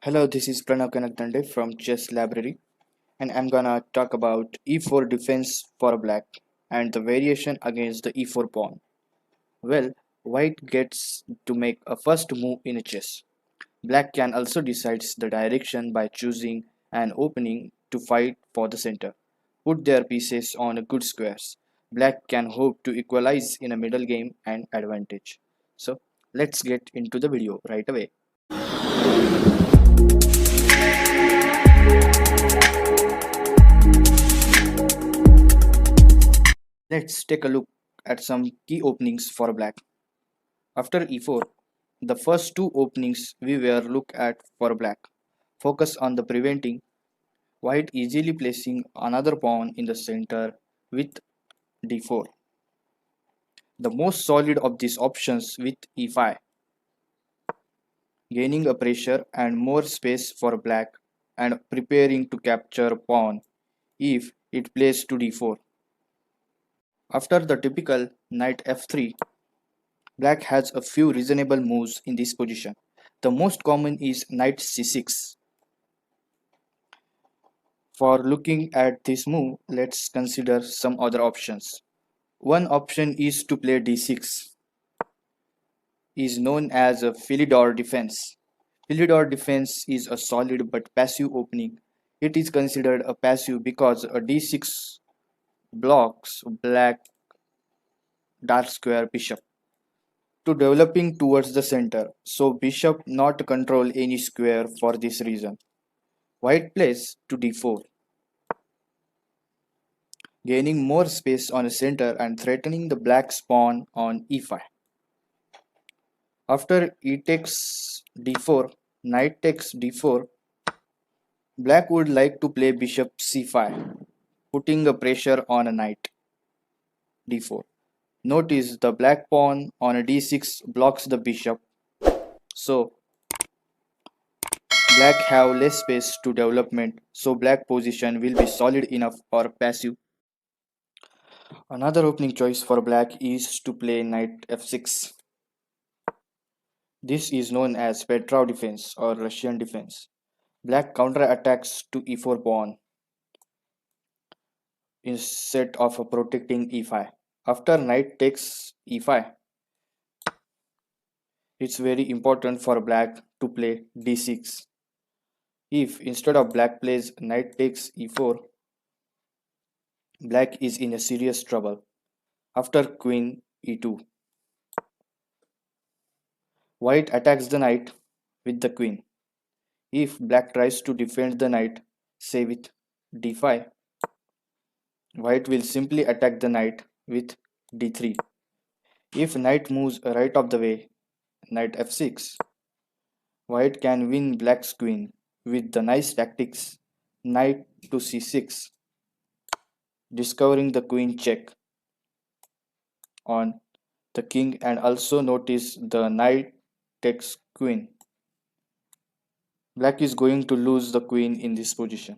Hello, this is KANAKDANDE from Chess Library, and I'm gonna talk about e4 defense for black and the variation against the e4 pawn. Well, white gets to make a first move in a chess. Black can also decide the direction by choosing an opening to fight for the center. Put their pieces on a good squares. Black can hope to equalize in a middle game and advantage. So let's get into the video right away. Let's take a look at some key openings for black. After e4, the first two openings we will look at for black focus on the preventing white easily placing another pawn in the center with d4. The most solid of these options with e5, gaining a pressure and more space for black and preparing to capture pawn if it plays to d4. After the typical knight f3, black has a few reasonable moves in this position. The most common is knight c6. For looking at this move, let's consider some other options. One option is to play d6, is known as a Philidor Defense. Philidor Defense is a solid but passive opening. It is considered a passive because a d6 blocks black dark square bishop to developing towards the center, so bishop not control any square. For this reason, white plays to d4, gaining more space on the center and threatening the black pawn on e5. After e takes d4, knight takes d4, black would like to play bishop c5, putting a pressure on a knight d4. Notice the black pawn on a d6 blocks the bishop, so black have less space to development, so black position will be solid enough or passive. Another opening choice for black is to play knight f6. This is known as Petrov Defense or Russian Defense. Black counterattacks to e4 pawn instead of protecting e5. After knight takes e5, it's very important for black to play d6. If instead of black plays knight takes e4, black is in a serious trouble. After queen e2, white attacks the knight with the queen. If black tries to defend the knight, say with d5, white will simply attack the knight with d3. If knight moves right of the way, knight f6, white can win black's queen with the nice tactics knight to c6, discovering the queen check on the king, and also notice the knight takes queen. Black is going to lose the queen in this position.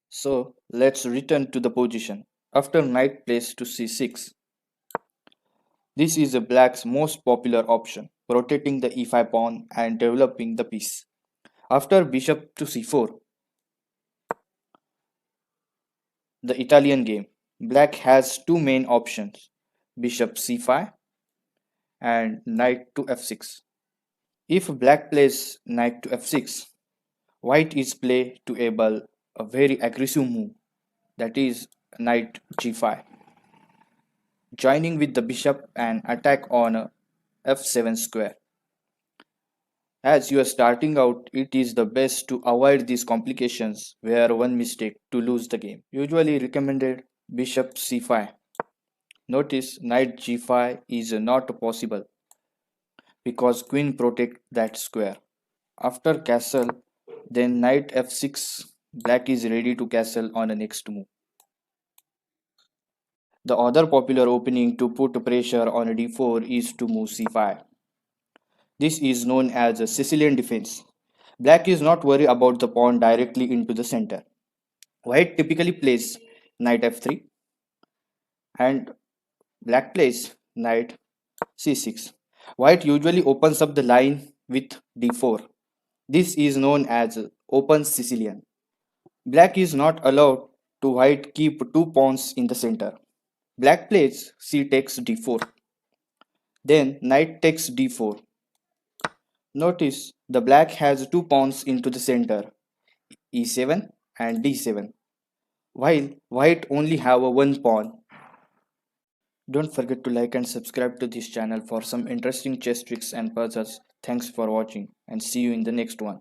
So let's return to the position. After knight plays to c6, this is a black's most popular option, rotating the e5 pawn and developing the piece. After bishop to c4, the Italian game, black has two main options, bishop c5 and knight to f6. If black plays knight to f6, white is play to able a very aggressive move, that is knight g5, joining with the bishop and attack on a f7 square. As you are starting out, it is the best to avoid these complications where one mistake to lose the game. Usually recommended bishop c5. Notice knight g5 is not possible because queen protect that square. After castle, then knight f6, black is ready to castle on the next move. The other popular opening to put pressure on d4 is to move c5. This is known as a Sicilian defense. Black is not worried about the pawn directly into the center. White typically plays knight f3 and black plays knight c6. White usually opens up the line with d4. This is known as open Sicilian. Black is not allowed to white keep two pawns in the center. Black plays c takes d4. Then knight takes d4. Notice the black has two pawns into the center, e7 and d7, while white only have a one pawn. Don't forget to like and subscribe to this channel for some interesting chess tricks and puzzles. Thanks for watching and see you in the next one.